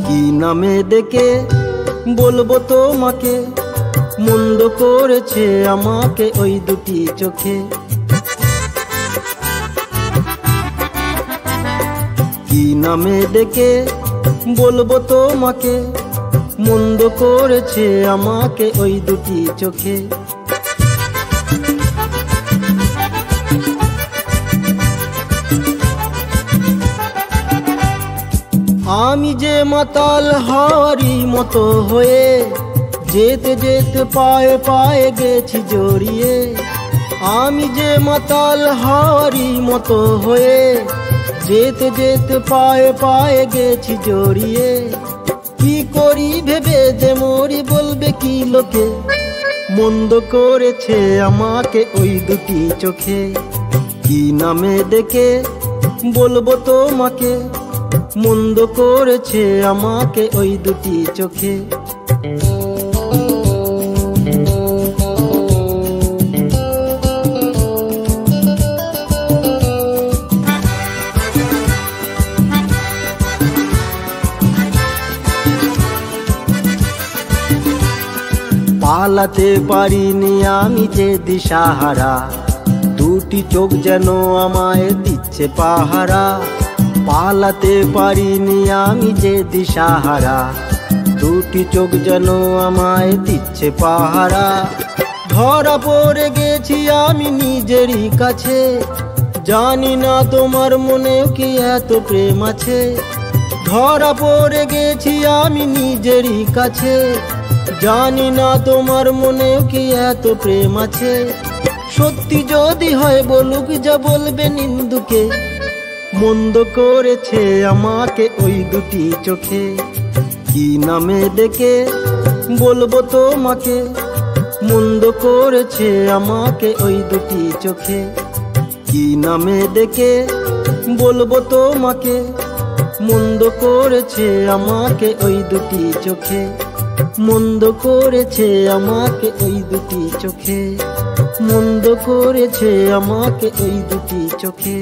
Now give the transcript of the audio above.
কি নামে ডেকে বলবো তোমাকে, মন্দ করেছে আমাকে ওই দুটি চোখে। কি নামে ডেকে বলবো তোমাকে, মন্দ করেছে আমাকে ওই দুটি চোখে। আমি যে মাতাল হাওয়ারি মতো হয়ে, যেতে যেতে পায়ে পায়ে গেছি জড়িয়ে। আমি যে মাতাল হাওয়ারি মতো হয়ে, যেতে যেতে পায়ে পায়ে গেছি জড়িয়ে। কি করি ভেবে যে মরি, বলবে কি লোকে, মন্দ করেছে আমাকে ওই দুটি চোখে। কি নামে ডেকে বলবো তোমাকে, মন্দ করেছে আমাকে ওই দুটি চোখে। পালাতে পারিনি আমি যে দিশাহারা, দুটি চোখ যেন আমায় দিচ্ছে পাহারা। পালাতে পারিনি আমি যে দিশাহারা, দুটি চোখ যেন আমায় দিচ্ছে পাহারা। ধরা পড়ে গেছি আমি নিজেরই কাছে, জানি না তোমার মনেও কি এত প্রেম আছে। ধরা পড়ে গেছি আমি নিজেরই কাছে, জানি না তোমার মনেও কি এত প্রেম আছে। সত্যি যদি হয় বলুক যা বলবে নিন্দুকে, মন্দ করেছে আমাকে ওই দুটি চোখে। কি নামে ডেকে বলবো তোমাকে, মন্দ করেছে আমাকে ওই দুটি চোখে। কি নামে ডেকে বলবো তোমাকে, মন্দ করেছে আমাকে ওই দুটি চোখে। মন্দ করেছে আমাকে ওই দুটি চোখে, মন্দ করেছে আমাকে ওই দুটি চোখে।